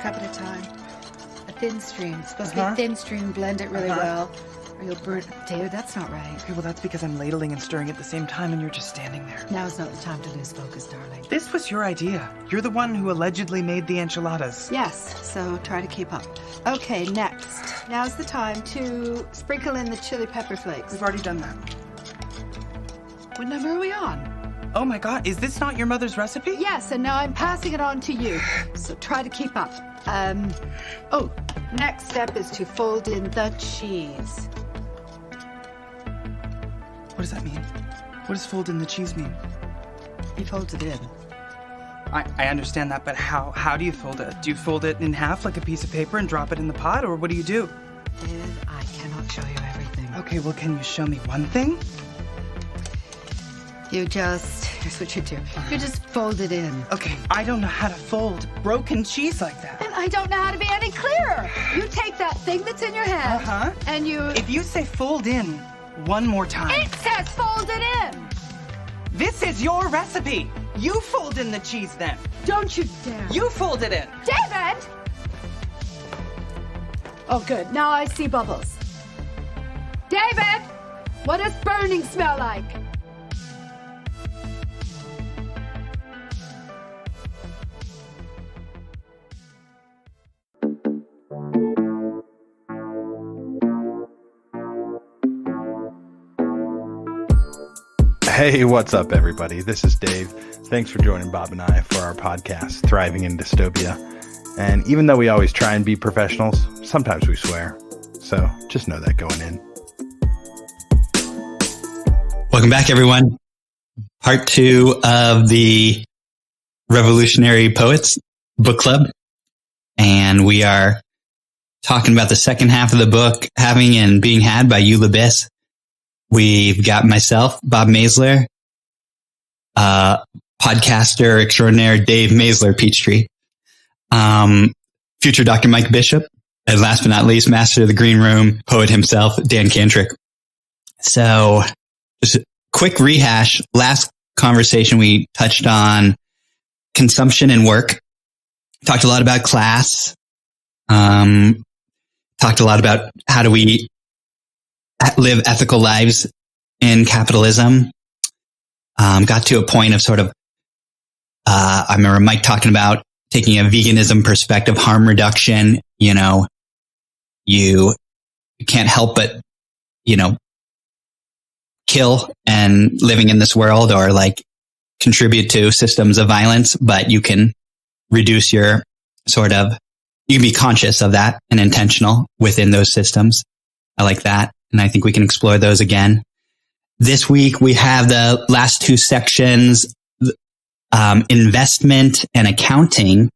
cup at a time. A thin stream. It's supposed to be thin stream. Blend it really well, or you'll burn. David, that's not right. Okay, well, that's because I'm ladling and stirring at the same time, and you're just standing there. Now is not the time to lose focus, darling. This was your idea. You're the one who allegedly made the enchiladas. Yes, so try to keep up. Okay, next. Now's the time to sprinkle in the chili pepper flakes. We've already done that. What number are we on? Oh my god, is this not your mother's recipe? Yes, and now I'm passing it on to you. So try to keep up. Next step is to fold in the cheese. What does that mean? What does fold in the cheese mean? He folds it in. I understand that, but how do you fold it? Do you fold it in half like a piece of paper and drop it in the pot, or what do you do? David, I cannot show you everything. Okay, well, can you show me one thing? Here's what you do. You just fold it in. Okay, I don't know how to fold broken cheese like that. And I don't know how to be any clearer. You take that thing that's in your hand, and you... If you say fold in one more time... It says fold it in! This is your recipe! You fold in the cheese then! Don't you dare! You fold it in! David! Oh, good. Now I see bubbles. David! What does burning smell like? Hey, what's up, everybody? This is Dave. Thanks for joining Bob and I for our podcast, Thriving in Dystopia. And even though we always try and be professionals, sometimes we swear. So just know that going in. Welcome back, everyone. Part 2 of the Revolutionary Poets Book Club. And we are talking about the second half of the book, Having and Being Had by Eula Biss. We've got myself, Bob Maisler, podcaster extraordinaire Dave Maisler Peachtree, future Dr. Mike Bishop, and last but not least, master of the green room, poet himself, Dan Cantrick. So just a quick rehash. Last conversation, we touched on consumption and work, talked a lot about class, talked a lot about how do we live ethical lives in capitalism. Got to a point of sort of, I remember Mike talking about taking a veganism perspective, harm reduction. You know, you can't help but, kill and living in this world or like contribute to systems of violence, but you can reduce your you can be conscious of that and intentional within those systems. I like that. And I think we can explore those again. This week, we have the last 2 sections, investment and accounting.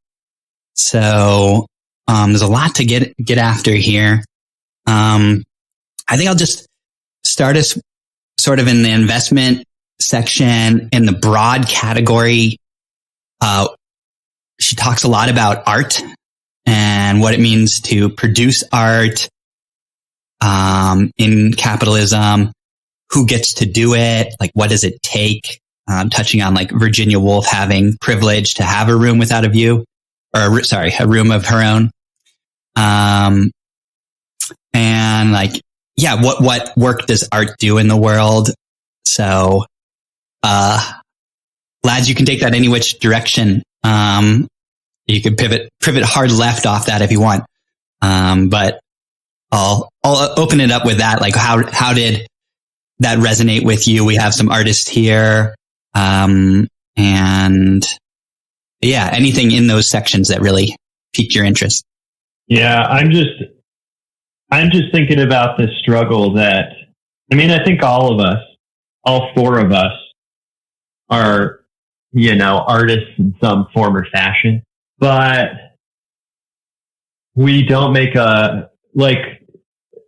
So there's a lot to get after here. I think I'll just start us sort of in the investment section in the broad category. She talks a lot about art and what it means to produce art in capitalism, who gets to do it, like what does it take, touching on like Virginia Woolf having privilege to have a room without a view, or a room of her own. And like, yeah, what work does art do in the world? So, lads, you can take that any which direction. You can pivot hard left off that if you want. But I'll open it up with that. Like, how did that resonate with you? We have some artists here. And yeah, anything in those sections that really piqued your interest? Yeah, I'm just thinking about this struggle that, I think all of us, all 4 of us are, artists in some form or fashion, but we don't make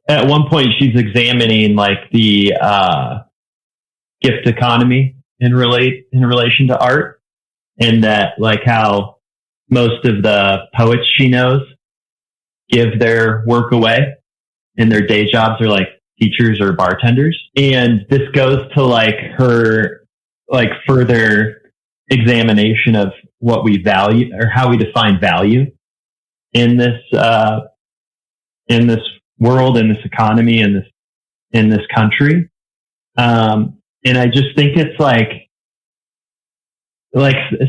at one point she's examining like the gift economy in relation to art, and that like how most of the poets she knows give their work away and their day jobs are like teachers or bartenders. And this goes to like her like further examination of what we value or how we define value. in this world, in this economy, in this country. And I just think it's like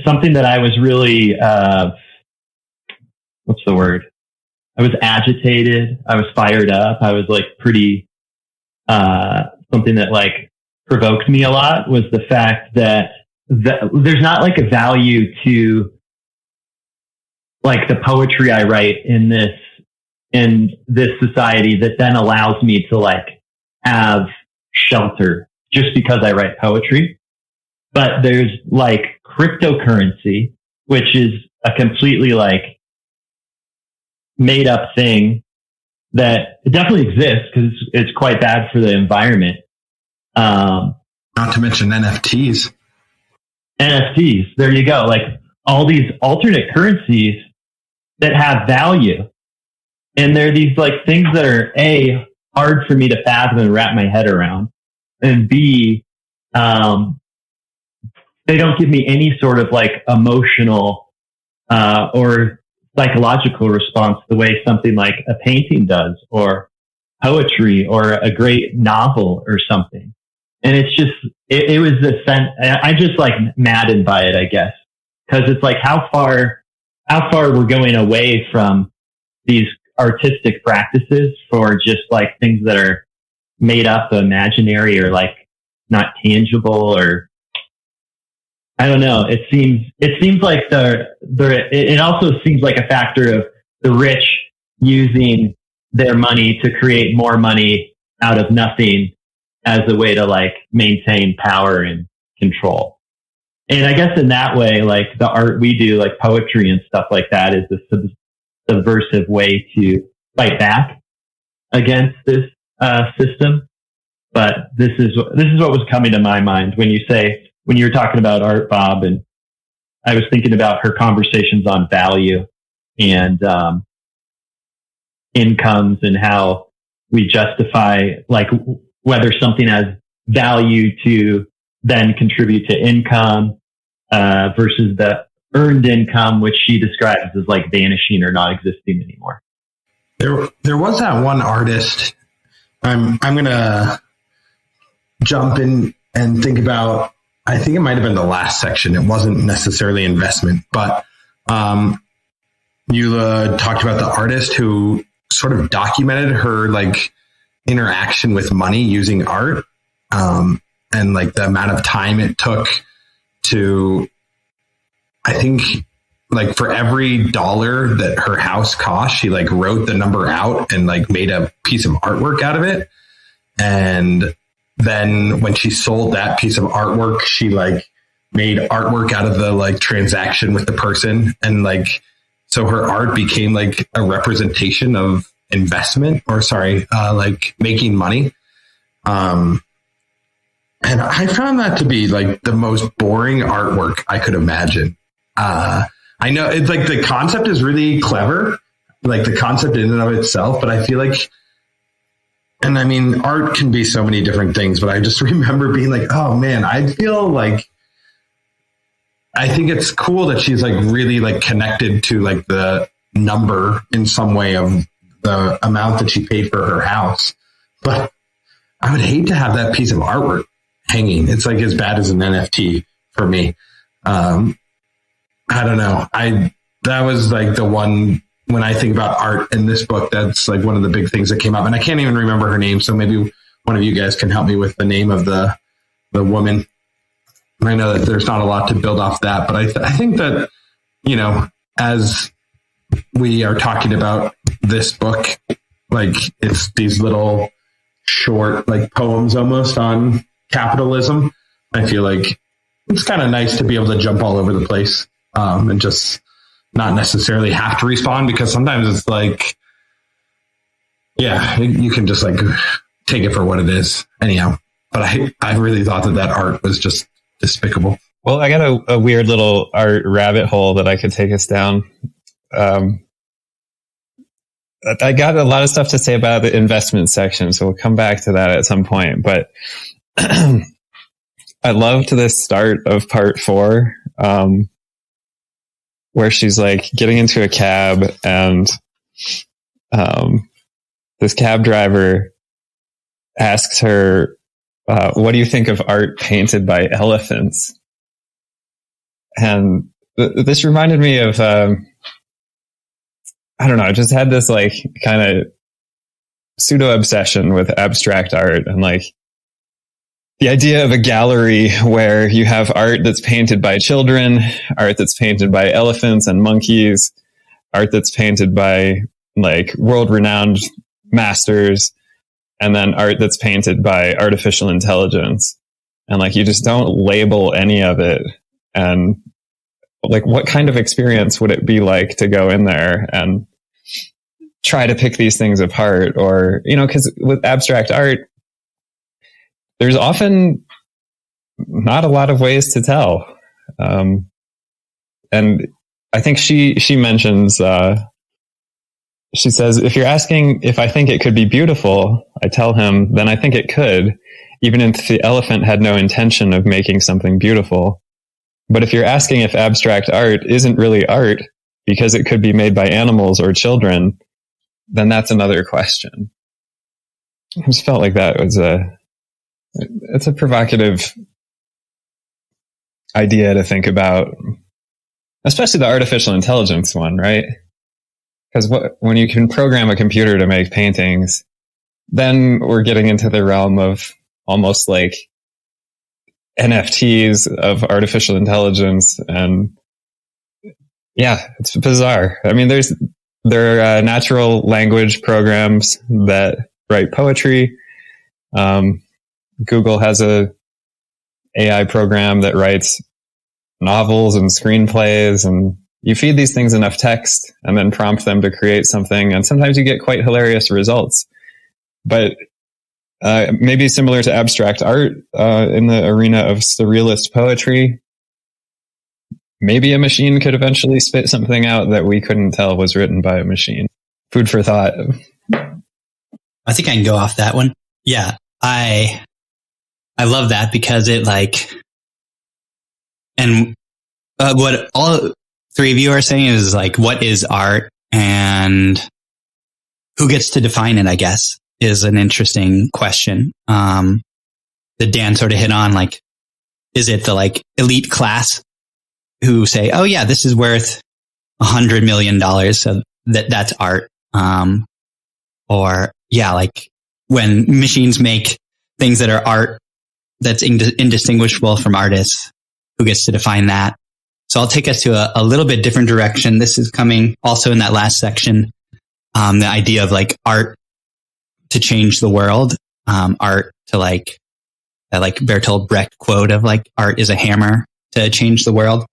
something that I was really, what's the word? I was agitated. I was fired up. I was like pretty, something that like provoked me a lot was the fact that there's not like a value to like the poetry I write in this society that then allows me to like have shelter just because I write poetry. But there's like cryptocurrency, which is a completely like made up thing that definitely exists because it's quite bad for the environment. Not to mention NFTs. NFTs, there you go. Like all these alternate currencies that have value. And they're these like things that are A, hard for me to fathom and wrap my head around. And B, they don't give me any sort of like emotional, or psychological response the way something like a painting does or poetry or a great novel or something. And it's just, it was the sense, I just like maddened by it, I guess. Cause it's like how far we're going away from these artistic practices for just like things that are made up, imaginary, or like not tangible, or I don't know. It seems like it also seems like a factor of the rich using their money to create more money out of nothing as a way to like maintain power and control. And I guess in that way, like the art we do, like poetry and stuff like that, is a subversive way to fight back against this system. But this is what was coming to my mind when you were talking about art, Bob, and I was thinking about her conversations on value and incomes and how we justify like whether something has value to then contribute to income versus the earned income, which she describes as like vanishing or not existing anymore. There was that one artist. I'm gonna jump in and think about. I think it might have been the last section. It wasn't necessarily investment, but Eula talked about the artist who sort of documented her like interaction with money using art, and like the amount of time it took to, I think, like for every dollar that her house cost, she like wrote the number out and like made a piece of artwork out of it. And then when she sold that piece of artwork, she like made artwork out of the like transaction with the person. And like, so her art became like a representation of investment like making money. And I found that to be like the most boring artwork I could imagine. I know it's like the concept is really clever, like the concept in and of itself, but I feel like, and I mean, art can be so many different things, but I just remember being like, oh man, I feel like, I think it's cool that she's like really like connected to like the number in some way of the amount that she paid for her house. But I would hate to have that piece of artwork hanging. It's like as bad as an NFT for me. I don't know. That was like the one, when I think about art in this book, that's like one of the big things that came up, and I can't even remember her name. So maybe one of you guys can help me with the name of the woman. I know that there's not a lot to build off that, but I think that, you know, as we are talking about this book, like it's these little short, like poems almost on capitalism. I feel like it's kind of nice to be able to jump all over the place, and just not necessarily have to respond, because sometimes it's like, yeah, you can just like take it for what it is anyhow. But I really thought that art was just despicable. Well, I got a weird little art rabbit hole that I could take us down. I got a lot of stuff to say about the investment section, so we'll come back to that at some point. But I loved the start of part 4. where she's like getting into a cab, and this cab driver asks her, what do you think of art painted by elephants? And this reminded me of, I don't know, I just had this like kind of pseudo obsession with abstract art, and like the idea of a gallery where you have art that's painted by children, art that's painted by elephants and monkeys, art that's painted by like world-renowned masters, and then art that's painted by artificial intelligence. And like, you just don't label any of it. And like, what kind of experience would it be like to go in there and try to pick these things apart? Or, you know, because with abstract art, there's often not a lot of ways to tell. And I think she mentions, she says, if you're asking if I think it could be beautiful, I tell him, then I think it could, even if the elephant had no intention of making something beautiful. But if you're asking if abstract art isn't really art because it could be made by animals or children, then that's another question. I just felt like that was it's a provocative idea to think about, especially the artificial intelligence one, right? Because when you can program a computer to make paintings, then we're getting into the realm of almost like NFTs of artificial intelligence. And yeah, it's bizarre. I mean, there are natural language programs that write poetry. Google has a AI program that writes novels and screenplays, and you feed these things enough text and then prompt them to create something, and sometimes you get quite hilarious results. But maybe similar to abstract art in the arena of surrealist poetry, maybe a machine could eventually spit something out that we couldn't tell was written by a machine. Food for thought. I think I can go off that one. Yeah, I love that, because it like, and what all three of you are saying is like, what is art and who gets to define it, I guess, is an interesting question. That Dan sort of hit on, like, is it the like elite class who say, oh yeah, this is worth $100 million, so that's art. Or yeah, like when machines make things that are art that's indistinguishable from artists, who gets to define that? So I'll take us to a little bit different direction. This is coming also in that last section. The idea of like art to change the world, art to like, that like Bertolt Brecht quote of like, art is a hammer to change the world.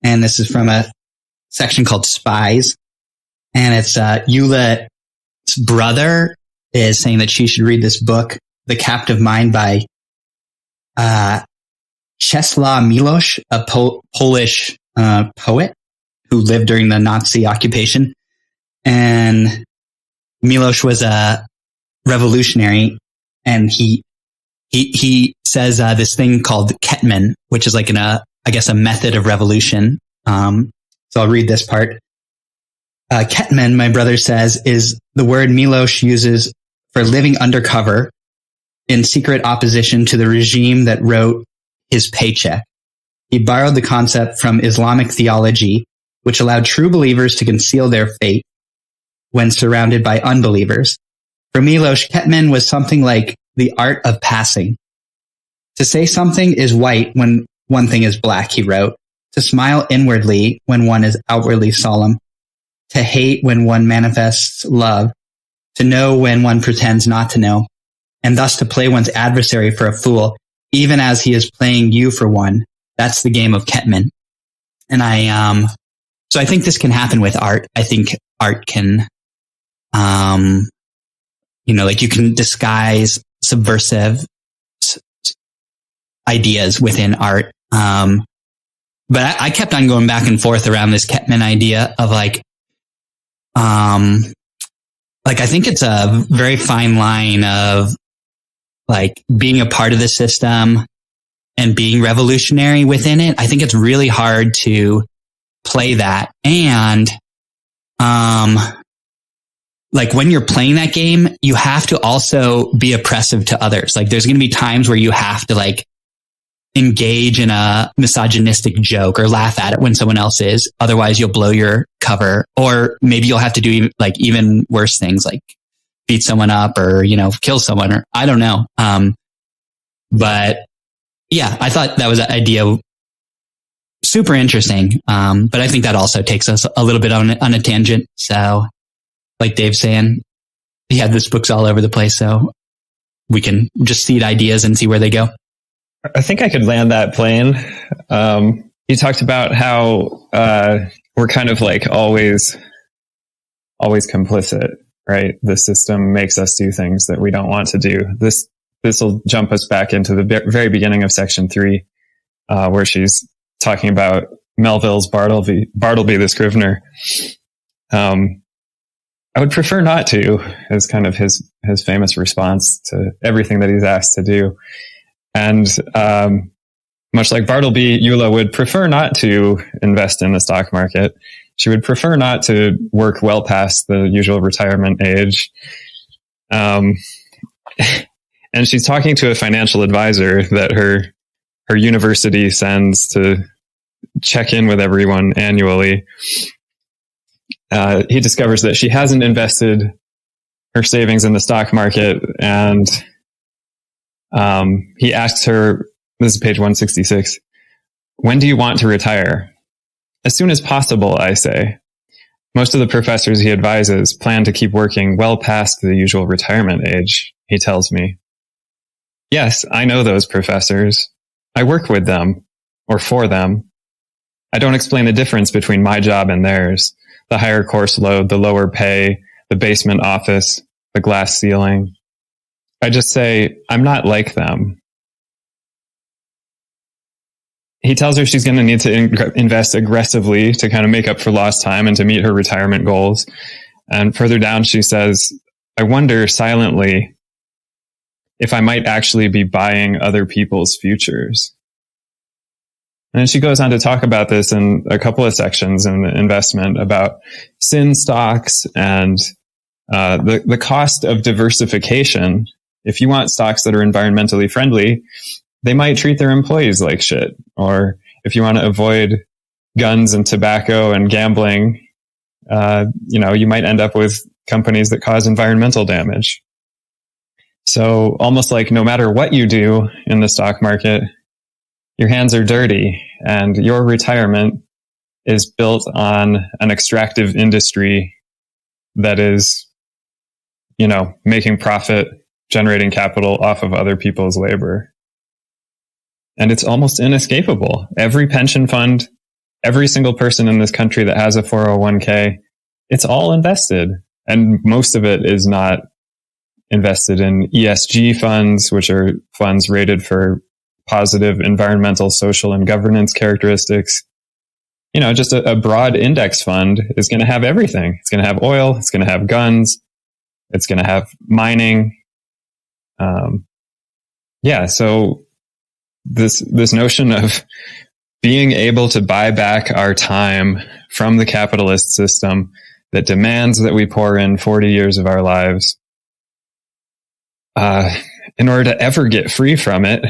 And this is from a section called Spies. And it's Eula's brother is saying that she should read this book, The Captive Mind, by Czesław Miłosz, a Polish poet who lived during the Nazi occupation. And Miłosz was a revolutionary, and he says this thing called Ketman, which is like I guess a method of revolution. So I'll read this part. Ketman, my brother says, is the word Miłosz uses for living undercover in secret opposition to the regime that wrote his paycheck. He borrowed the concept from Islamic theology, which allowed true believers to conceal their faith when surrounded by unbelievers. For Miłosz, Ketman was something like the art of passing. To say something is white when one thing is black, he wrote. To smile inwardly when one is outwardly solemn. To hate when one manifests love. To know when one pretends not to know. And thus to play one's adversary for a fool, even as he is playing you for one. That's the game of Ketman. And so I think this can happen with art. I think art can, like you can disguise subversive ideas within art. But I kept on going back and forth around this Ketman idea of like I think it's a very fine line of like being a part of the system and being revolutionary within it. I think it's really hard to play that. And, like when you're playing that game, you have to also be oppressive to others. Like there's going to be times where you have to like engage in a misogynistic joke or laugh at it when someone else is. Otherwise you'll blow your cover, or maybe you'll have to do like even worse things like beat someone up or, you know, kill someone, or I don't know. But yeah, I thought that was an idea super interesting. But I think that also takes us a little bit on a tangent. So like Dave's saying, yeah, this book's all over the place. So we can just seed ideas and see where they go. I think I could land that plane. You talked about how we're kind of like always complicit, right? The system makes us do things that we don't want to do. This will jump us back into the very beginning of section 3, where she's talking about Melville's Bartleby the Scrivener. I would prefer not to, is kind of his famous response to everything that he's asked to do. And much like Bartleby, Eula would prefer not to invest in the stock market. She would prefer not to work well past the usual retirement age. And she's talking to a financial advisor that her university sends to check in with everyone annually. He discovers that she hasn't invested her savings in the stock market, and he asks her, this is page 166, "When do you want to retire?" "As soon as possible," I say. Most of the professors he advises plan to keep working well past the usual retirement age, he tells me. Yes, I know those professors. I work with them, or for them. I don't explain the difference between my job and theirs. The higher course load, the lower pay, the basement office, the glass ceiling. I just say, I'm not like them. He tells her she's going to need to invest aggressively to kind of make up for lost time and to meet her retirement goals. And further down, she says, I wonder silently if I might actually be buying other people's futures. And then she goes on to talk about this in a couple of sections in the investment about sin stocks and the cost of diversification. If you want stocks that are environmentally friendly, they might treat their employees like shit. Or if you want to avoid guns and tobacco and gambling, you might end up with companies that cause environmental damage. So almost like no matter what you do in the stock market, your hands are dirty, and your retirement is built on an extractive industry that is, making profit, generating capital off of other people's labor. And it's almost inescapable. Every pension fund, every single person in this country that has a 401k, it's all invested. And most of it is not invested in ESG funds, which are funds rated for positive environmental, social, and governance characteristics. Just a broad index fund is going to have everything. It's going to have oil. It's going to have guns. It's going to have mining. So this notion of being able to buy back our time from the capitalist system that demands that we pour in 40 years of our lives, in order to ever get free from it,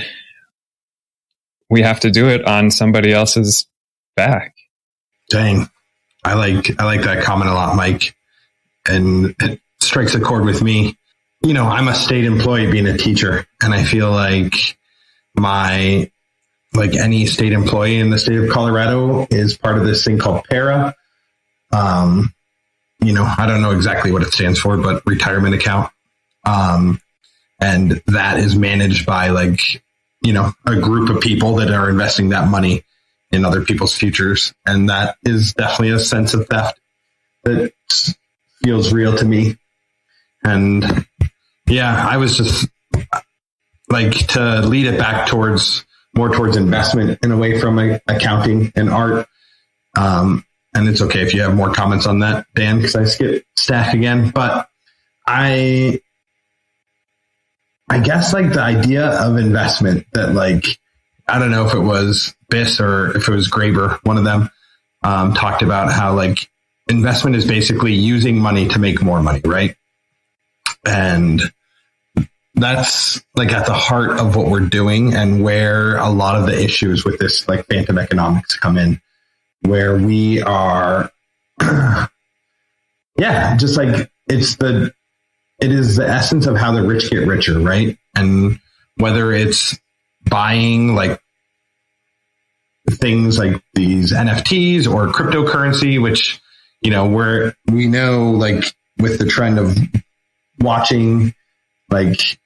we have to do it on somebody else's back. Dang. I like that comment a lot, Mike. And it strikes a chord with me. I'm a state employee being a teacher, and I feel like any state employee in the state of Colorado is part of this thing called PARA. I don't know exactly what it stands for, but retirement account. And that is managed by a group of people that are investing that money in other people's futures. And that is definitely a sense of theft that feels real to me. And yeah, I was just to lead it back more towards investment and away from accounting and art. And it's okay if you have more comments on that, Dan, because I skipped stack again. But I guess the idea of investment that I don't know if it was Biss or if it was Graeber, one of them, talked about how like investment is basically using money to make more money, right? And that's like at the heart of what we're doing, and where a lot of the issues with this like phantom economics come in, where we are, just like it is the essence of how the rich get richer, right? And whether it's buying like things like these NFTs or cryptocurrency, which, you know, we know like with the trend of watching like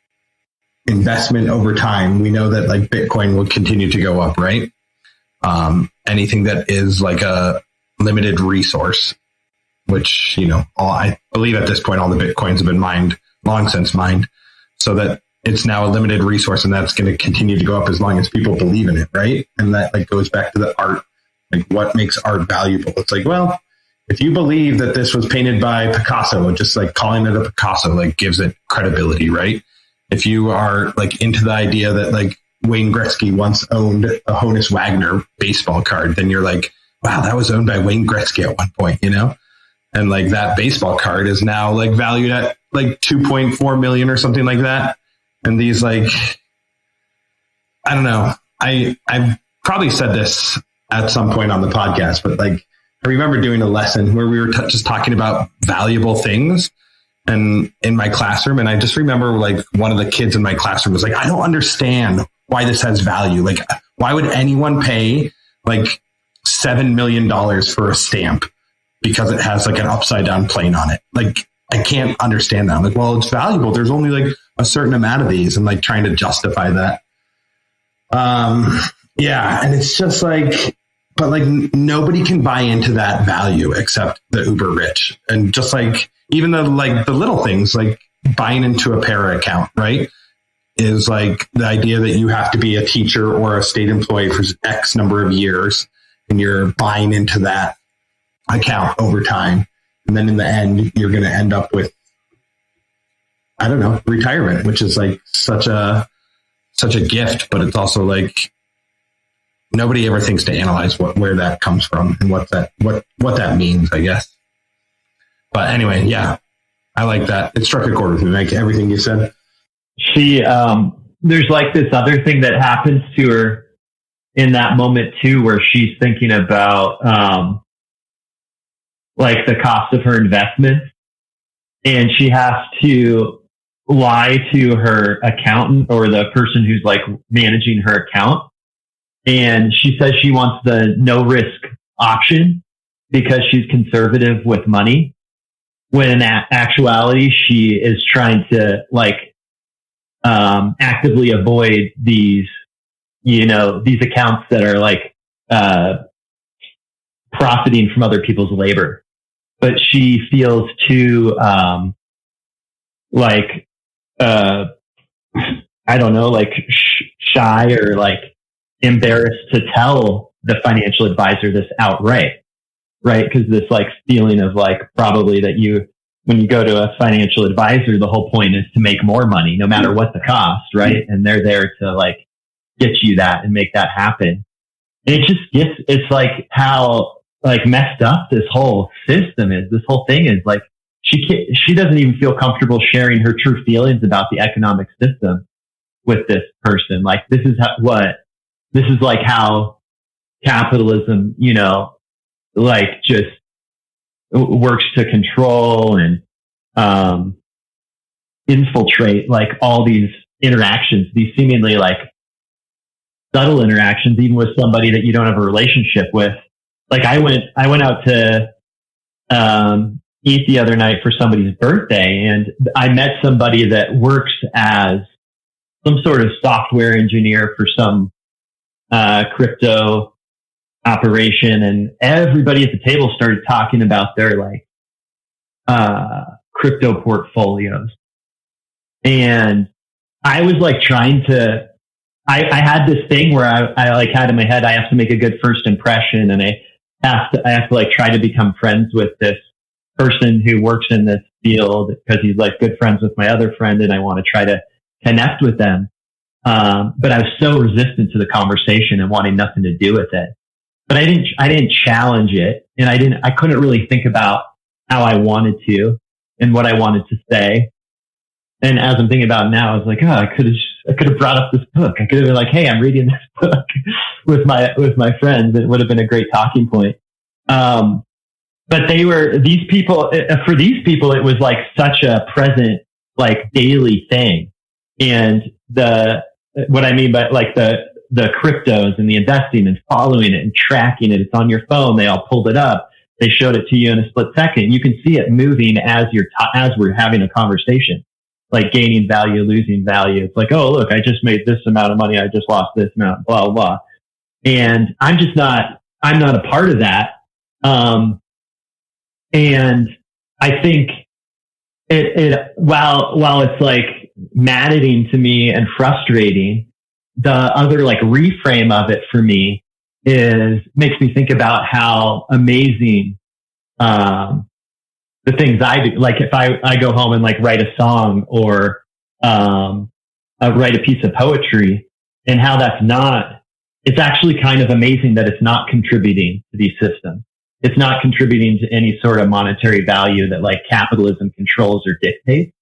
investment over time, we know that like Bitcoin will continue to go up, right? Anything that is like a limited resource, which, you know, I believe at this point, all the Bitcoins have been long since mined, so that it's now a limited resource, and that's going to continue to go up as long as people believe in it, right? And that like goes back to the art, like what makes art valuable. It's like, well, if you believe that this was painted by Picasso, just like calling it a Picasso, like gives it credibility, right? If you are like into the idea that like Wayne Gretzky once owned a Honus Wagner baseball card, then you're like, wow, that was owned by Wayne Gretzky at one point, you know? And like that baseball card is now like valued at like 2.4 million or something like that. And these like, I don't know, I've probably said this at some point on the podcast, but like, I remember doing a lesson where we were just talking about valuable things and in my classroom. And I just remember like one of the kids in my classroom was like, I don't understand why this has value. Like, why would anyone pay like $7 million for a stamp because it has like an upside down plane on it? Like, I can't understand that. I'm like, well, it's valuable. There's only like a certain amount of these, and like trying to justify that. And it's just like, but like nobody can buy into that value except the uber rich. And just like even the little things like buying into a para account, right? Is like the idea that you have to be a teacher or a state employee for X number of years, and you're buying into that account over time. And then in the end, you're going to end up with, I don't know, retirement, which is like such a gift, but it's also like nobody ever thinks to analyze where that comes from and what that means, I guess. But anyway, yeah, I like that. It struck a chord with me, like everything you said. There's like this other thing that happens to her in that moment too, where she's thinking about, like the cost of her investment, and she has to lie to her accountant or the person who's like managing her account. And she says she wants the no risk option because she's conservative with money, when in actuality, she is trying to like, actively avoid these accounts that are like, profiting from other people's labor. But she feels too, I don't know, like shy or like embarrassed to tell the financial advisor this outright, right? Because this like feeling of like probably that when you go to a financial advisor, the whole point is to make more money, no matter what the cost, right? And they're there to like get you that and make that happen. And it's like how like messed up this whole system is. This whole thing is like, she doesn't even feel comfortable sharing her true feelings about the economic system with this person. Like, this is like how capitalism, you know, like just works to control and, infiltrate like all these interactions, these seemingly like subtle interactions, even with somebody that you don't have a relationship with. Like I went out to, eat the other night for somebody's birthday, and I met somebody that works as some sort of software engineer for some, crypto operation. And everybody at the table started talking about their like, crypto portfolios. And I was like trying to, I had this thing where I like had in my head, I have to make a good first impression, and I have to like try to become friends with this person who works in this field because he's like good friends with my other friend, and I want to try to connect with them. But I was so resistant to the conversation and wanting nothing to do with it. but I didn't challenge it, and I couldn't really think about how I wanted to and what I wanted to say. And as I'm thinking about it now, I was like, oh, I could have brought up this book. I could have been like, hey, I'm reading this book with my friends. It would have been a great talking point. But these people, it was like such a present, like daily thing. And what I mean by like the cryptos and the investing and following it and tracking it, it's on your phone. They all pulled it up. They showed it to you in a split second. You can see it moving as we're having a conversation, like gaining value, losing value. It's like, oh, look, I just made this amount of money. I just lost this amount, blah, blah, blah. And I'm not a part of that. And I think while it's like maddening to me and frustrating, the other like reframe of it for me makes me think about how amazing, the things I do. Like if I go home and like write a song or, write a piece of poetry, and how it's actually kind of amazing that it's not contributing to these systems. It's not contributing to any sort of monetary value that like capitalism controls or dictates.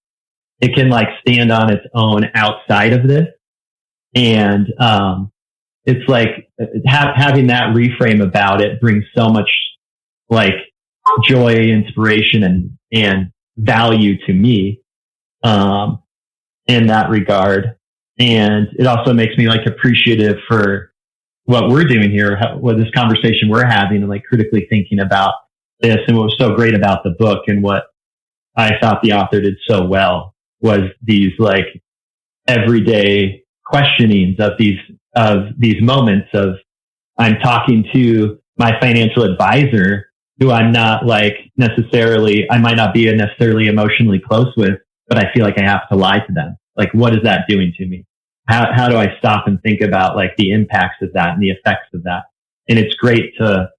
It can like stand on its own outside of this. And, it's like having that reframe about it brings so much like joy, inspiration, and value to me, in that regard. And it also makes me like appreciative for what we're doing here, what this conversation we're having, and like critically thinking about this. And what was so great about the book and what I thought the author did so well was these like everyday questionings of these moments of I'm talking to my financial advisor who I'm not like I might not be necessarily emotionally close with, but I feel like I have to lie to them. Like, what is that doing to me? How do I stop and think about like the impacts of that and the effects of that? And it's great to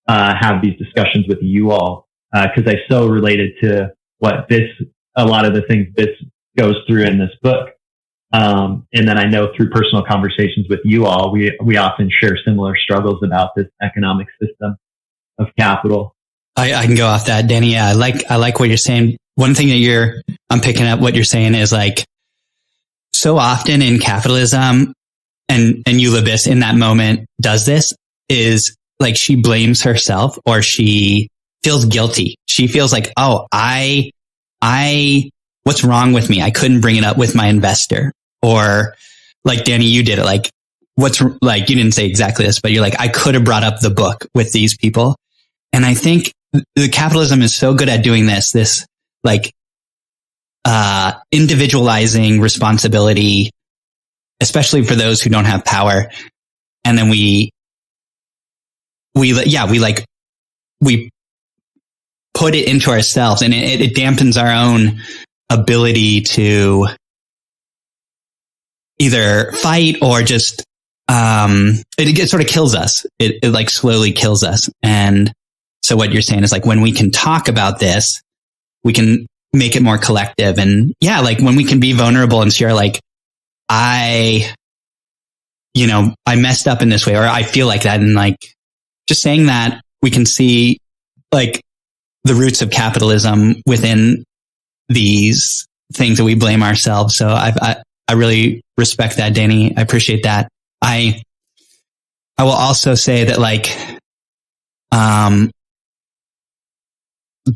have these discussions with you all, because I so related to a lot of the things Biss goes through in this book. And then I know through personal conversations with you all, we often share similar struggles about this economic system of capital. I can go off that, Danny. Yeah, I like what you're saying. One thing that I'm picking up what you're saying is like, so often in capitalism, and Eula Biss in that moment does this, is like she blames herself or she feels guilty. She feels like, oh, what's wrong with me? I couldn't bring it up with my investor. Or like Danny, you did it. Like you didn't say exactly this, but you're like, I could have brought up the book with these people. And I think the capitalism is so good at doing this like, individualizing responsibility, especially for those who don't have power. And then we put it into ourselves, and it dampens our own ability to either fight or just, it sort of kills us. It like slowly kills us. And so what you're saying is like, when we can talk about this, we can make it more collective. And yeah, like when we can be vulnerable and share like, I messed up in this way, or I feel like that. And like just saying that, we can see like the roots of capitalism within these things that we blame ourselves. So I really respect that, Danny. I appreciate that. I will also say that like,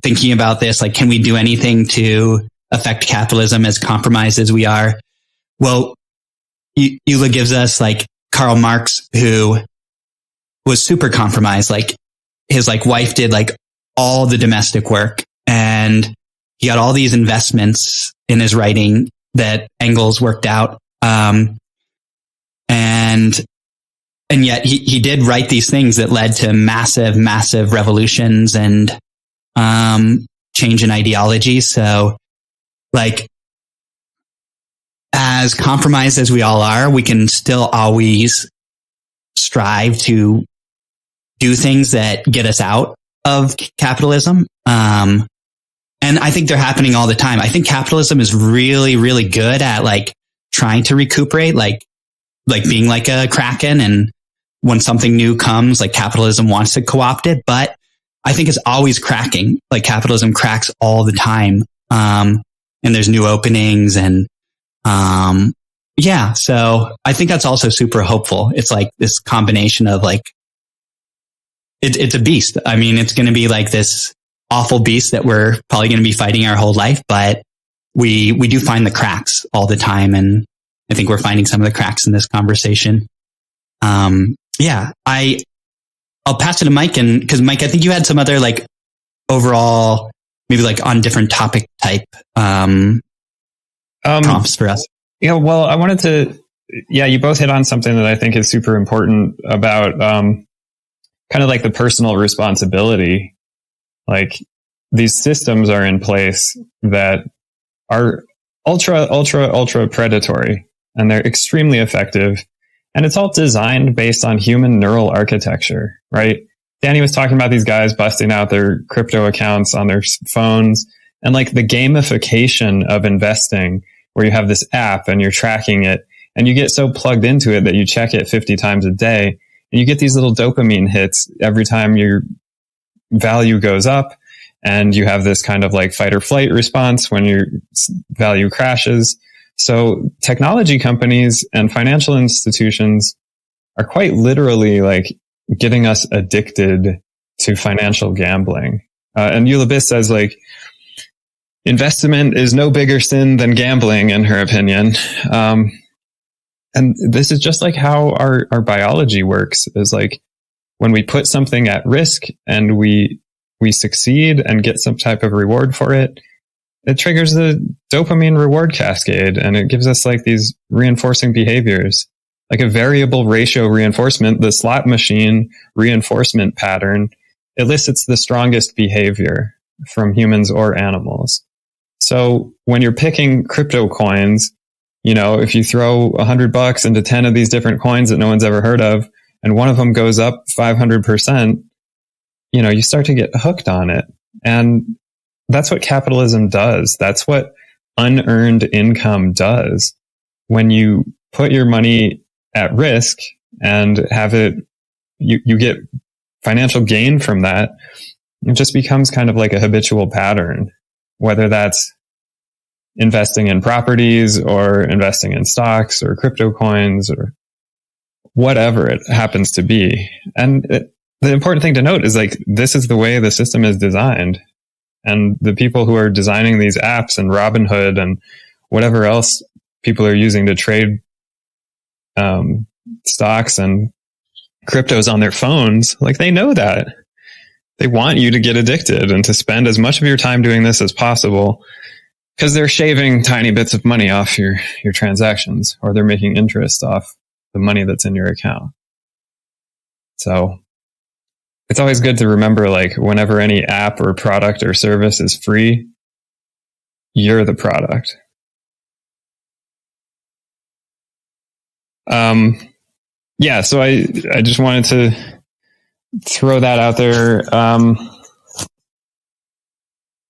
thinking about this, like, can we do anything to affect capitalism as compromised as we are? Well, Eula gives us like Karl Marx, who was super compromised. Like his like wife did like all the domestic work, and he got all these investments in his writing that Engels worked out. And yet he did write these things that led to massive revolutions and change in ideology. So like, as compromised as we all are, we can still always strive to do things that get us out of capitalism. And I think they're happening all the time. I think capitalism is really, really good at like trying to recuperate, like being like a kraken and when something new comes, like capitalism wants to co-opt it, but I think it's always cracking. Like capitalism cracks all the time. And there's new openings and, yeah. So I think that's also super hopeful. It's like this combination of like, it's a beast. I mean, it's going to be like this awful beast that we're probably going to be fighting our whole life, but we do find the cracks all the time. And I think we're finding some of the cracks in this conversation. Yeah, I'll pass it to Mike, and because Mike, I think you had some other like overall, maybe like on different topic type prompts for us. Yeah, well, I wanted to. Yeah, you both hit on something that I think is super important about kind of like the personal responsibility. Like these systems are in place that are ultra predatory, and they're extremely effective. And it's all designed based on human neural architecture, right? Danny was talking about these guys busting out their crypto accounts on their phones, and like the gamification of investing where you have this app and you're tracking it and you get so plugged into it that you check it 50 times a day and you get these little dopamine hits every time your value goes up, and you have this kind of like fight or flight response when your value crashes. So technology companies and financial institutions are quite literally like getting us addicted to financial gambling. And Eula Biss says like, investment is no bigger sin than gambling, in her opinion. And this is just like how our biology works, is like when we put something at risk and we succeed and get some type of reward for it, it triggers the dopamine reward cascade, and it gives us like these reinforcing behaviors, like a variable ratio reinforcement. The slot machine reinforcement pattern elicits the strongest behavior from humans or animals. So when you're picking crypto coins, you know, if you throw $100 into 10 of these different coins that no one's ever heard of, and one of them goes up 500%, you know, you start to get hooked on it. And that's what capitalism does. That's what unearned income does. When you put your money at risk and have it, you get financial gain from that. It just becomes kind of like a habitual pattern, whether that's investing in properties or investing in stocks or crypto coins or whatever it happens to be. And the important thing to note is like, this is the way the system is designed. And the people who are designing these apps and Robinhood and whatever else people are using to trade stocks and cryptos on their phones, like they know that. They want you to get addicted and to spend as much of your time doing this as possible, because they're shaving tiny bits of money off your transactions, or they're making interest off the money that's in your account. So it's always good to remember, like, whenever any app or product or service is free, you're the product. Yeah, so I just wanted to throw that out there.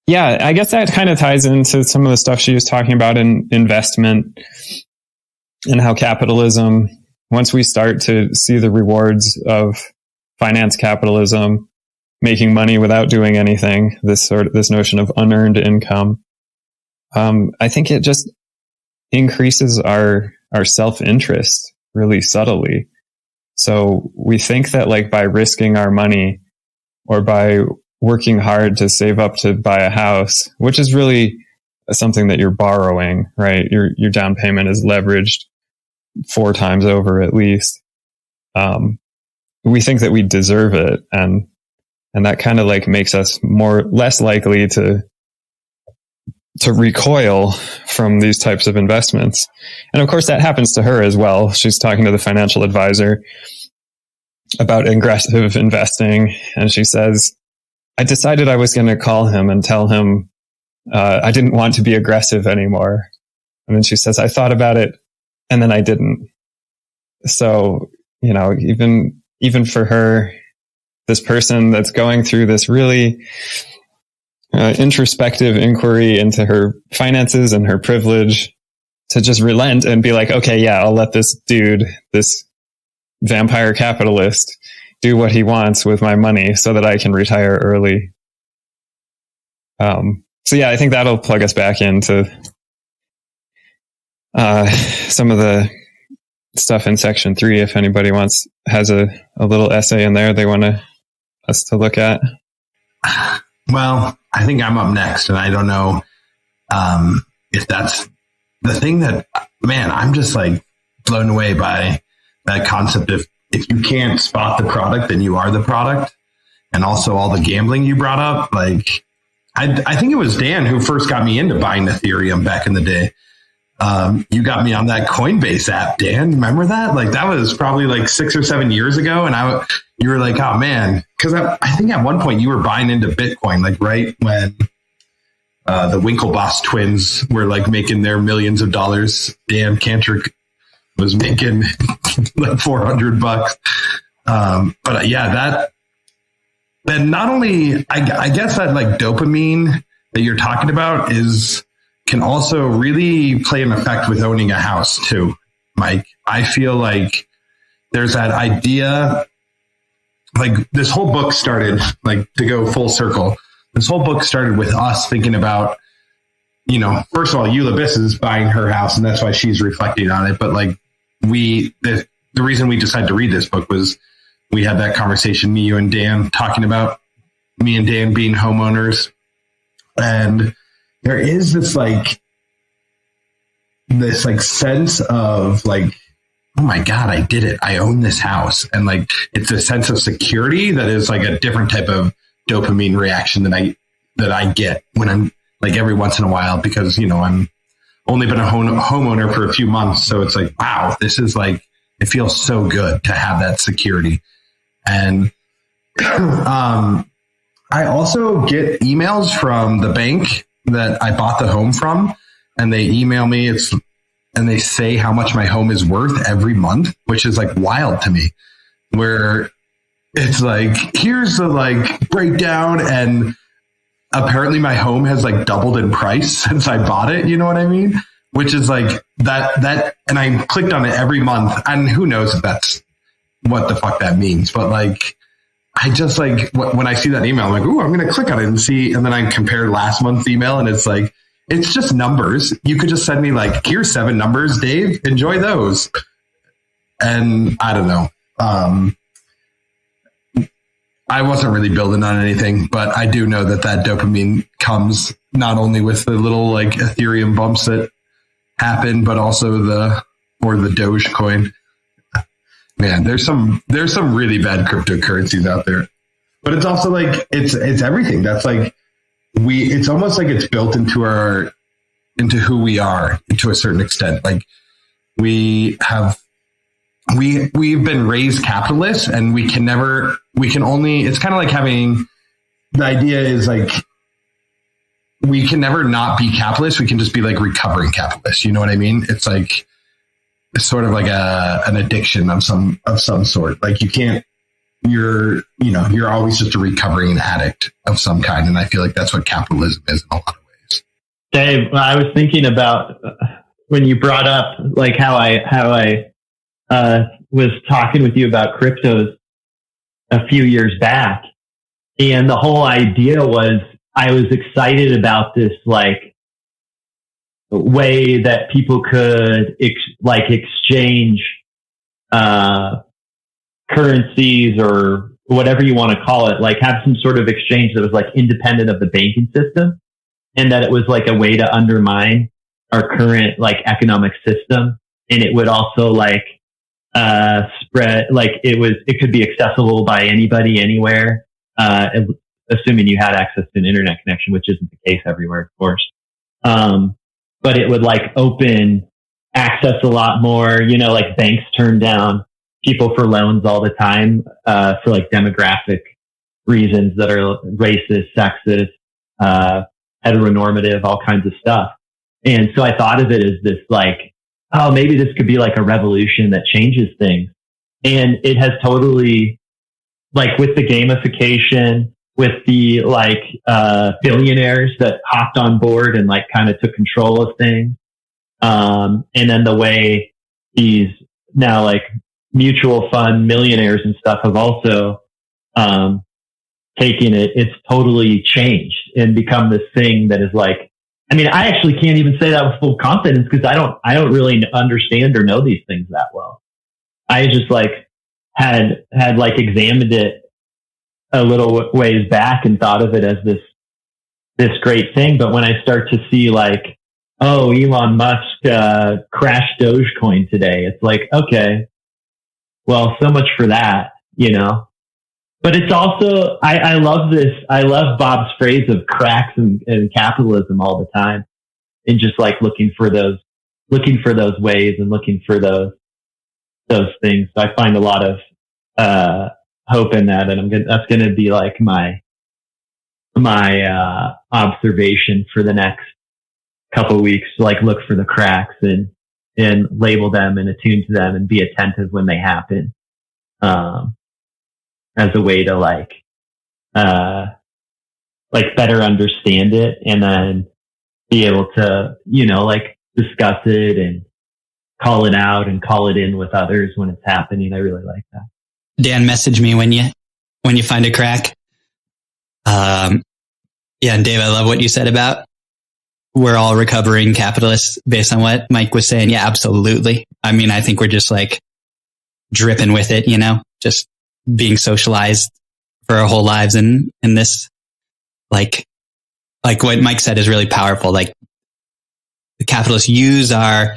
Yeah, I guess that kind of ties into some of the stuff she was talking about in investment and how capitalism, once we start to see the rewards of finance capitalism, making money without doing anything, this notion of unearned income, I think it just increases our self-interest really subtly. So we think that, like, by risking our money or by working hard to save up to buy a house, which is really something that you're borrowing, right? Your down payment is leveraged 4 times over at least. We think that we deserve it, and that kind of like makes us less likely to recoil from these types of investments. And of course that happens to her as well. She's talking to the financial advisor about aggressive investing, and she says, I decided I was going to call him and tell him I didn't want to be aggressive anymore. And then she says, I thought about it and then I didn't. So, you know, even for her, this person that's going through this really introspective inquiry into her finances and her privilege, to just relent and be like, okay, yeah, I'll let this dude, this vampire capitalist do what he wants with my money so that I can retire early. So yeah, I think that'll plug us back into some of the stuff in section 3. If anybody has a little essay in there they want us to look at. Well, I think I'm up next, and I don't know if that's the thing that, man, I'm just like blown away by that concept of if you can't spot the product, then you are the product. And also all the gambling you brought up. Like, I think it was Dan who first got me into buying Ethereum back in the day. You got me on that Coinbase app, Dan. Remember that? Like, that was probably like 6 or 7 years ago. And you were like, oh man, because I think at one point you were buying into Bitcoin, like right when the Winklevoss twins were like making their millions of dollars. Dan Cantrick was making like $400. But yeah, that not only, I guess that like dopamine that you're talking about can also really play an effect with owning a house too, Mike. I feel like there's that idea, like this whole book started, like to go full circle, this whole book started with us thinking about, first of all, Eula Biss is buying her house and that's why she's reflecting on it. But like the reason we decided to read this book was we had that conversation, me, you, and Dan, talking about me and Dan being homeowners. And there is this sense of like, oh my God, I did it. I own this house. And like, it's a sense of security that is like a different type of dopamine reaction that I get when I'm like every once in a while, because, I'm only been a homeowner for a few months. So it's like, wow, this is like, it feels so good to have that security. And I also get emails from the bank that I bought the home from, and they email me and they say how much my home is worth every month, which is like wild to me, where it's like, here's the like breakdown, and apparently my home has like doubled in price since I bought it. You know what I mean? Which is like that, and I clicked on it every month, and who knows if that's what the fuck that means, but like, I just like when I see that email, I'm like, ooh, I'm going to click on it and see. And then I compare last month's email, and it's like, it's just numbers. You could just send me like, here's 7 numbers, Dave, enjoy those. And I don't know. I wasn't really building on anything, but I do know that dopamine comes not only with the little like Ethereum bumps that happen, but also the Dogecoin. Man, there's some really bad cryptocurrencies out there, but it's also like, it's everything. That's like, it's almost like it's built into who we are to a certain extent. Like we've been raised capitalists, and it's kind of like having, the idea is like, we can never not be capitalists. We can just be like recovering capitalists. You know what I mean? It's like, it's sort of like an addiction of some sort. Like you're always just a recovering addict of some kind. And I feel like that's what capitalism is in a lot of ways. Dave, I was thinking about when you brought up like how I was talking with you about cryptos a few years back. And the whole idea was I was excited about this like way that people could exchange currencies or whatever you want to call it, like have some sort of exchange that was like independent of the banking system, and that it was like a way to undermine our current like economic system. And it would also like spread, like it could be accessible by anybody anywhere, assuming you had access to an internet connection, which isn't the case everywhere, of course. But it would like open access a lot more, like banks turn down people for loans all the time, for like demographic reasons that are racist, sexist, heteronormative, all kinds of stuff. And so I thought of it as this like, oh, maybe this could be like a revolution that changes things. And it has totally, like with the gamification, with the like billionaires that hopped on board and like kind of took control of things. And then the way these now like mutual fund millionaires and stuff have also taken it. It's totally changed and become this thing that is like, I mean, I actually can't even say that with full confidence because I don't really understand or know these things that well. I just like had like examined it a little ways back and thought of it as this great thing. But when I start to see like, oh, Elon Musk crashed Dogecoin today, it's like, okay, well, so much for that, you know. But it's also, I love this. I love Bob's phrase of cracks in capitalism all the time, and just like looking for those ways and looking for those things. So I find a lot of hope in that, and that's going to be like my observation for the next couple of weeks. Like look for the cracks and label them and attune to them and be attentive when they happen. As a way to like better understand it and then be able to, you know, like discuss it and call it out and call it in with others when it's happening. I really like that. Dan, message me when you find a crack. Yeah. And Dave, I love what you said about we're all recovering capitalists based on what Mike was saying. Yeah, absolutely. I mean, I think we're just like dripping with it, you know, just being socialized for our whole lives in this, like what Mike said is really powerful. Like the capitalists use a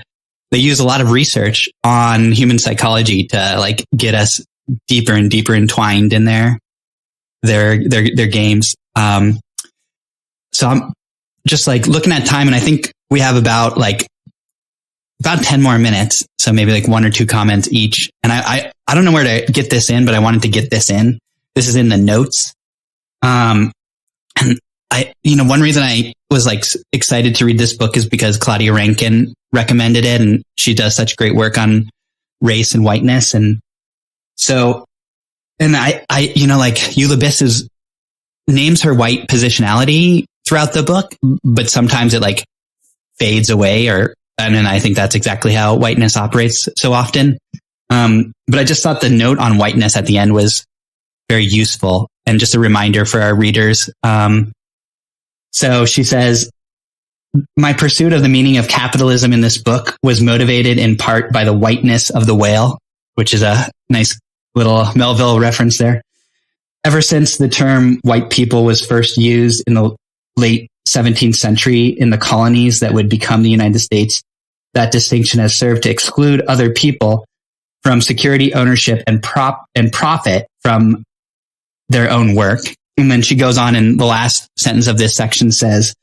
lot of research on human psychology to like get us deeper and deeper entwined in their games. So I'm just like looking at time, and I think we have about 10 more minutes. So maybe like one or two comments each. And I don't know where to get this in, but I wanted to get this in. This is in the notes. And one reason I was like excited to read this book is because Claudia Rankine recommended it, and she does such great work on race and whiteness. And so, and I like Eula Biss names her white positionality throughout the book, but sometimes it like fades away and I think that's exactly how whiteness operates so often. But I just thought the note on whiteness at the end was very useful and just a reminder for our readers. So she says, my pursuit of the meaning of capitalism in this book was motivated in part by the whiteness of the whale, which is a nice little Melville reference there. Ever since the term white people was first used in the late 17th century in the colonies that would become the United States, that distinction has served to exclude other people from security, ownership, and profit from their own work. And then she goes on, and the last sentence of this section says,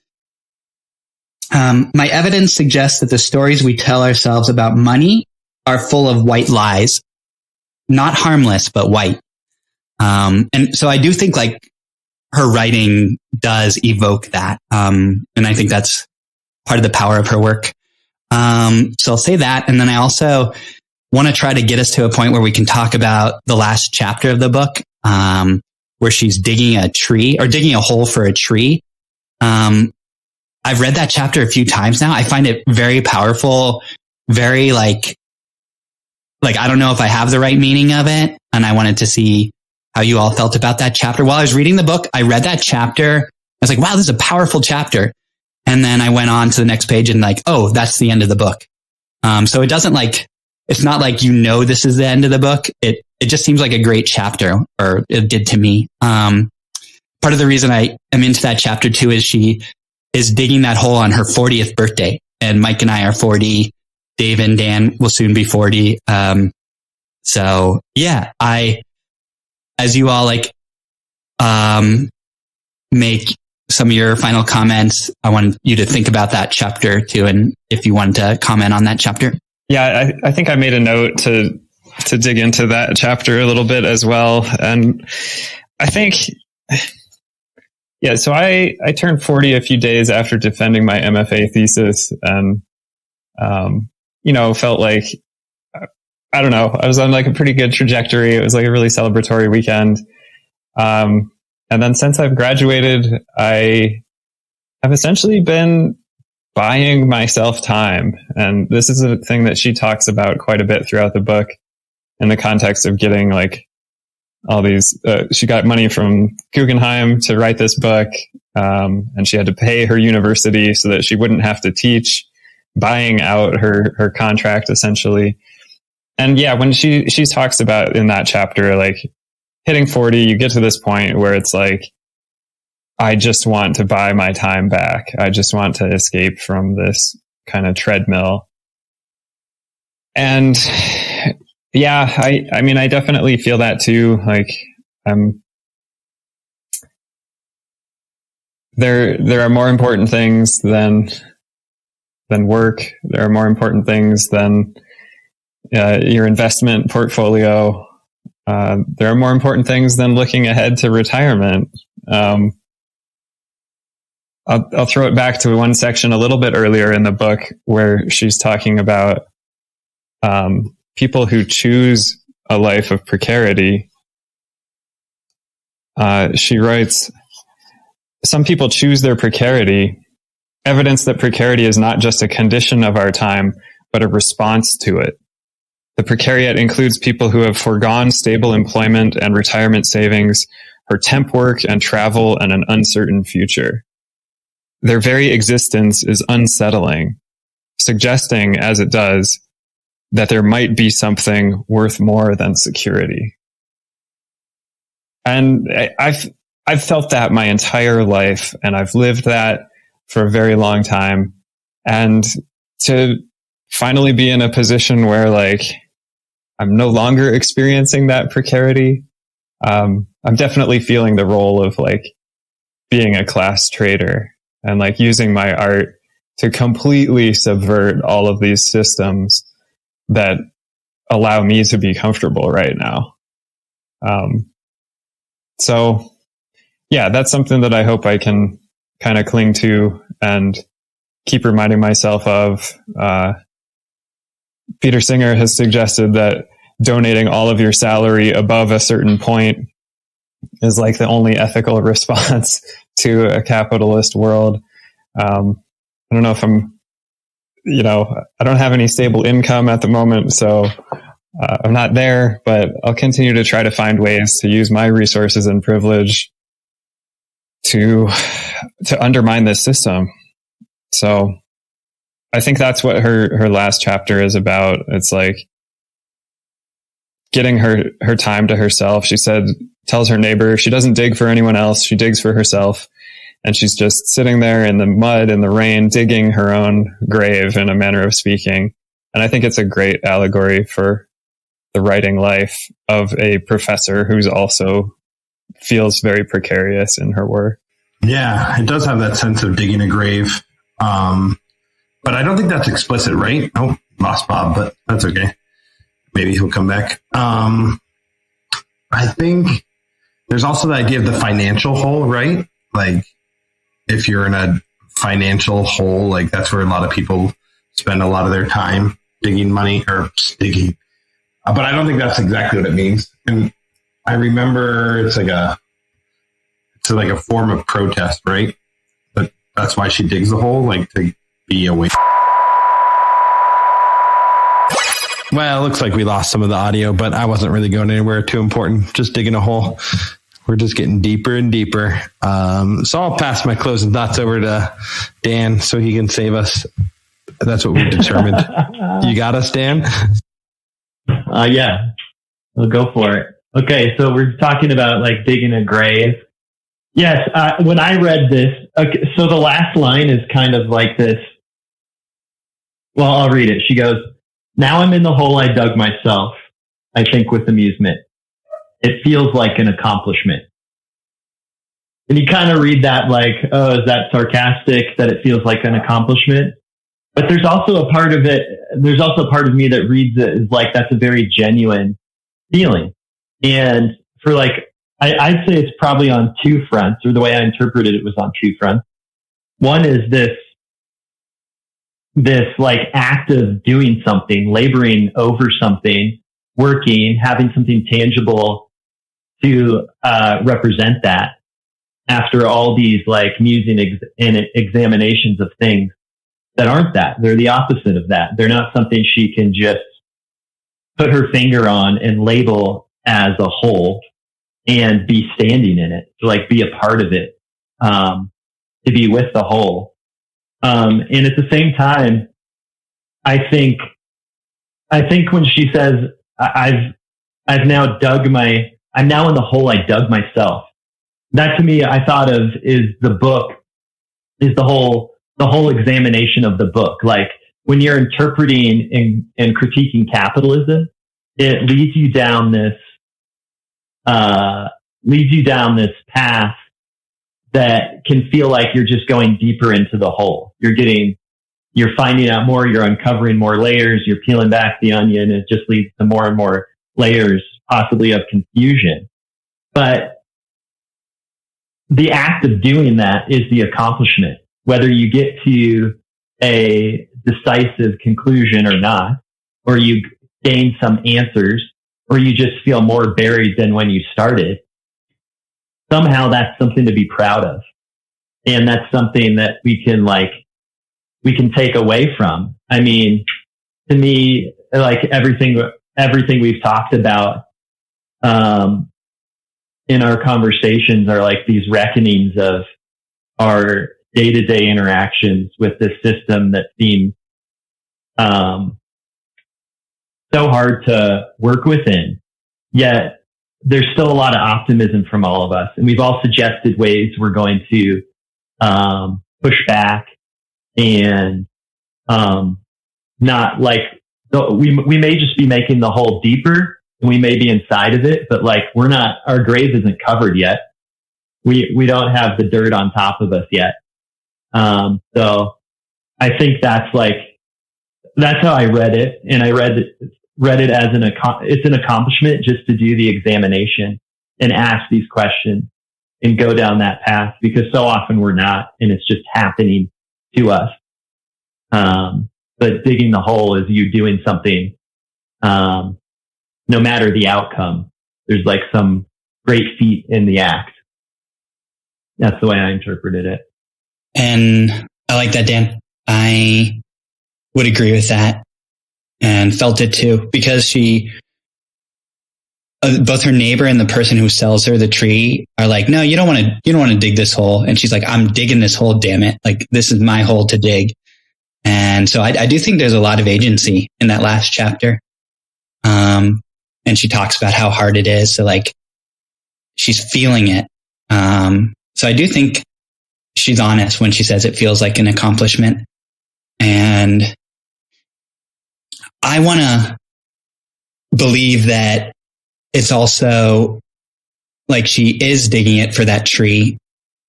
my evidence suggests that the stories we tell ourselves about money are full of white lies, not harmless, but white. And so I do think like her writing does evoke that. And I think that's part of the power of her work. So I'll say that. And then I also want to try to get us to a point where we can talk about the last chapter of the book, where she's digging a tree or digging a hole for a tree. I've read that chapter a few times now. I find it very powerful, very like I don't know if I have the right meaning of it. And I wanted to see how you all felt about that chapter. While I was reading the book, I read that chapter. I was like, wow, this is a powerful chapter. And then I went on to the next page and like, oh, that's the end of the book. So it doesn't it's not like, this is the end of the book. It just seems like a great chapter, or it did to me. Part of the reason I am into that chapter too is she is digging that hole on her 40th birthday. And Mike and I are 40. Dave and Dan will soon be 40. So yeah, as you all make some of your final comments, I want you to think about that chapter too. And if you want to comment on that chapter. Yeah, I think I made a note to dig into that chapter a little bit as well. And I think, yeah, so I turned 40 a few days after defending my MFA thesis, and, felt like, I don't know, I was on like a pretty good trajectory. It was like a really celebratory weekend. And then since I've graduated, I have essentially been buying myself time. And this is a thing that she talks about quite a bit throughout the book. in the context of getting like all these, she got money from Guggenheim to write this book. And she had to pay her university so that she wouldn't have to teach, buying out her contract essentially. And yeah, when she talks about in that chapter, like hitting 40, you get to this point where it's like, I just want to buy my time back. I just want to escape from this kind of treadmill. And yeah, I mean, I definitely feel that too. Like, there are more important things than work. There are more important things than your investment portfolio. There are more important things than looking ahead to retirement. I'll throw it back to one section a little bit earlier in the book where she's talking about people who choose a life of precarity. She writes, some people choose their precarity, evidence that precarity is not just a condition of our time, but a response to it. The precariat includes people who have foregone stable employment and retirement savings for temp work and travel and an uncertain future. Their very existence is unsettling, suggesting, as it does, that there might be something worth more than security. And I've felt that my entire life, and I've lived that for a very long time. And to finally be in a position where like I'm no longer experiencing that precarity, I'm definitely feeling the role of like being a class traitor and like using my art to completely subvert all of these systems that allow me to be comfortable right now. So yeah, that's something that I hope I can kind of cling to and keep reminding myself of. Peter Singer has suggested that donating all of your salary above a certain point is like the only ethical response to a capitalist world. I don't know if I don't have any stable income at the moment, so I'm not there, but I'll continue to try to find ways to use my resources and privilege to undermine this system. So I think that's what her last chapter is about. It's like getting her time to herself. She tells her neighbor she doesn't dig for anyone else. She digs for herself. And she's just sitting there in the mud and the rain, digging her own grave in a manner of speaking. And I think it's a great allegory for the writing life of a professor who's also feels very precarious in her work. Yeah, it does have that sense of digging a grave. But I don't think that's explicit, right? Oh, lost Bob, but that's okay. Maybe he'll come back. I think there's also the idea of the financial hole, right? Like if you're in a financial hole, like that's where a lot of people spend a lot of their time digging money or digging. But I don't think that's exactly what it means. And I remember it's like a form of protest, right? But that's why she digs the hole, like to be away. Well, it looks like we lost some of the audio, but I wasn't really going anywhere too important. Just digging a hole. We're just getting deeper and deeper. So I'll pass my closing thoughts over to Dan so he can save us. That's what we've determined. You got us, Dan? Yeah, we'll go for it. Okay, so we're talking about like digging a grave. Yes, when I read this, okay, so the last line is kind of like this. Well, I'll read it. She goes, "Now I'm in the hole I dug myself, I think with amusement. It feels like an accomplishment." And you kind of read that like, oh, is that sarcastic that it feels like an accomplishment? But there's also a part of it, there's also a part of me that reads it as like, that's a very genuine feeling. And for like, I'd say it's probably on two fronts, or the way I interpreted it was on two fronts. One is this like act of doing something, laboring over something, working, having something tangible to represent that after all these like musing and examinations of things that aren't that. They're the opposite of that. They're not something she can just put her finger on and label as a whole and be standing in it, to like be a part of it, to be with the whole. And at the same time, I think when she says, I'm now in the hole I dug myself. That to me, I thought of is the whole examination of the book. Like when you're interpreting and critiquing capitalism, it leads you down this path that can feel like you're just going deeper into the hole. You're finding out more, you're uncovering more layers, you're peeling back the onion, and it just leads to more and more layers, possibly of confusion. But the act of doing that is the accomplishment, whether you get to a decisive conclusion or not, or you gain some answers, or you just feel more buried than when you started. Somehow that's something to be proud of. And that's something that we can take away from. I mean, to me, like everything we've talked about, in our conversations are like these reckonings of our day-to-day interactions with this system that seems, so hard to work within. Yet there's still a lot of optimism from all of us. And we've all suggested ways we're going to, push back and, not like, we may just be making the hole deeper and we may be inside of it, but like our grave isn't covered yet. We don't have the dirt on top of us yet. So I think that's how I read it. And I read it as it's an accomplishment just to do the examination and ask these questions and go down that path, because so often we're not, and it's just happening to us. But digging the hole is you doing something, no matter the outcome. There's like some great feat in the act. That's the way I interpreted it. And I like that, Dan. I would agree with that and felt it too, because both her neighbor and the person who sells her the tree are like, no, you don't want to dig this hole. And she's like, I'm digging this hole, damn it. Like, this is my hole to dig. And so I do think there's a lot of agency in that last chapter. And she talks about how hard it is. So like, she's feeling it. So I do think she's honest when she says it feels like an accomplishment. And I want to believe that it's also like she is digging it for that tree,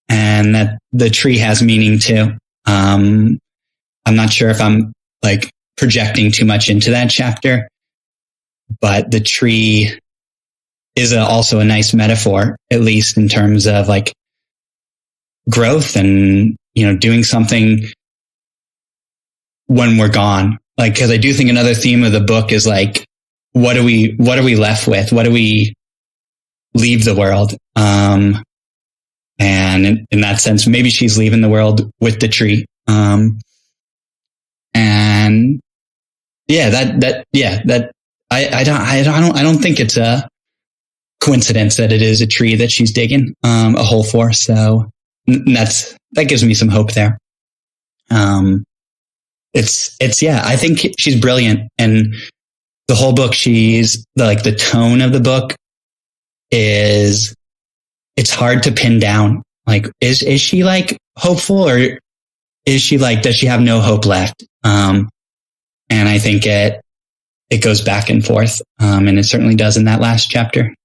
and that the tree has meaning too. I'm not sure if I'm like projecting too much into that chapter, but the tree is also a nice metaphor, at least in terms of like growth and, doing something when we're gone. Like, cause I do think another theme of the book is like, what are we left with? What do we leave the world? And in that sense, maybe she's leaving the world with the tree. And yeah, I don't think it's a coincidence that it is a tree that she's digging, a hole for. So that gives me some hope there. I think she's brilliant. And the whole book, the tone of the book it's hard to pin down. Like, is she like hopeful, or is she like, does she have no hope left? And I think it goes back and forth. And it certainly does in that last chapter.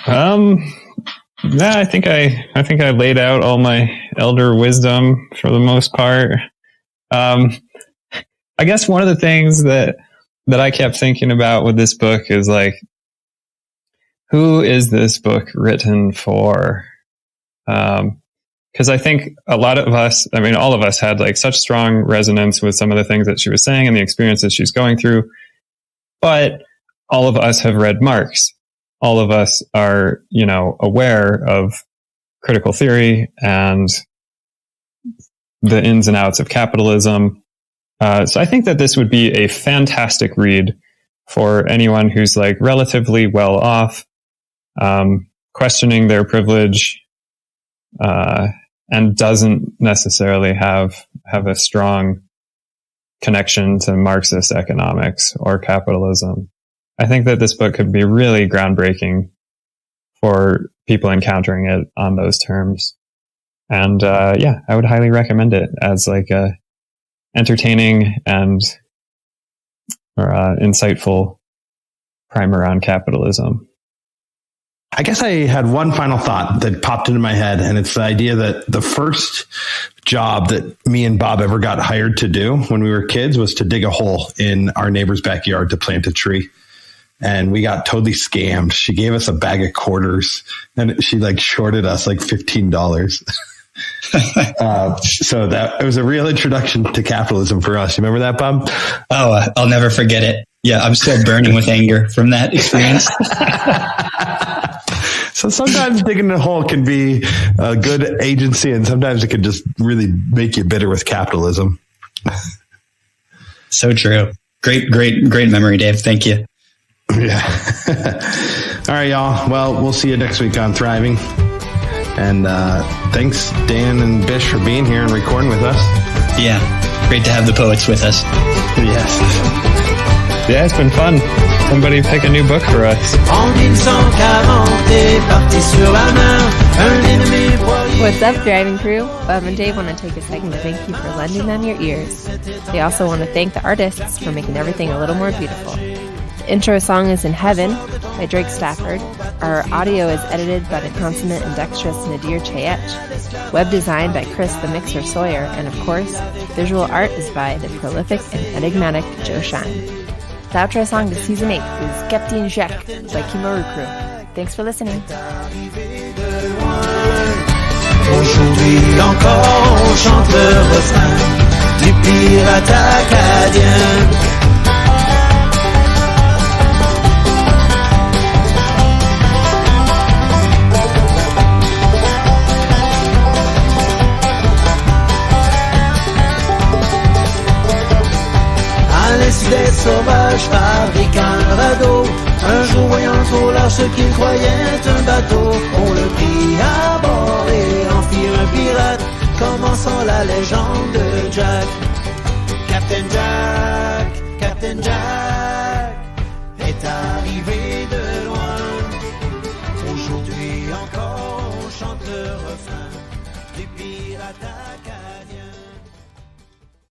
Yeah, I think I laid out all my elder wisdom for the most part. I guess one of the things that I kept thinking about with this book is like, who is this book written for? Because I think a lot of us, all of us had like such strong resonance with some of the things that she was saying and the experiences she's going through. But all of us have read Marx. All of us are, aware of critical theory and the ins and outs of capitalism. So I think that this would be a fantastic read for anyone who's like relatively well off, questioning their privilege, and doesn't necessarily have a strong connection to Marxist economics or capitalism. I think that this book could be really groundbreaking for people encountering it on those terms. And I would highly recommend it as like a entertaining and insightful primer on capitalism. I guess I had one final thought that popped into my head, and it's the idea that the first job that me and Bob ever got hired to do when we were kids was to dig a hole in our neighbor's backyard to plant a tree. And we got totally scammed. She gave us a bag of quarters, and she like shorted us like $15. So that it was a real introduction to capitalism for us. You remember that, Bob? Oh, I'll never forget it. Yeah, I'm still burning with anger from that experience. So sometimes digging a hole can be a good agency, and sometimes it can just really make you bitter with capitalism. So true. Great memory, Dave. Thank you. Yeah. All right, y'all. Well, we'll see you next week on Thriving. And thanks, Dan and Bish, for being here and recording with us. Yeah. Great to have the poets with us. Yes. Yeah, it's been fun. Somebody pick a new book for us. What's up, driving crew? Bob and Dave want to take a second to thank you for lending them your ears. They also want to thank the artists for making everything a little more beautiful. The intro song is In Heaven by Drake Stafford. Our audio is edited by the consummate and dexterous Nadir Chayech. Web design by Chris the Mixer Sawyer. And of course, visual art is by the prolific and enigmatic Joe Shine. The outro song to Season 8 is Captain Jacques by Kimaru Crew. Thanks for listening. Aujourd'hui encore, on chante le refrain du pirate acadien. Des sauvages fabriquent un radeau. Un jour voyant trop large ce qu'ils croyaient un bateau, on le prit à bord et en fit un pirate, commençant la légende de Jack. Captain Jack est arrivé de loin. Aujourd'hui encore on chante le refrain du pirate acadien.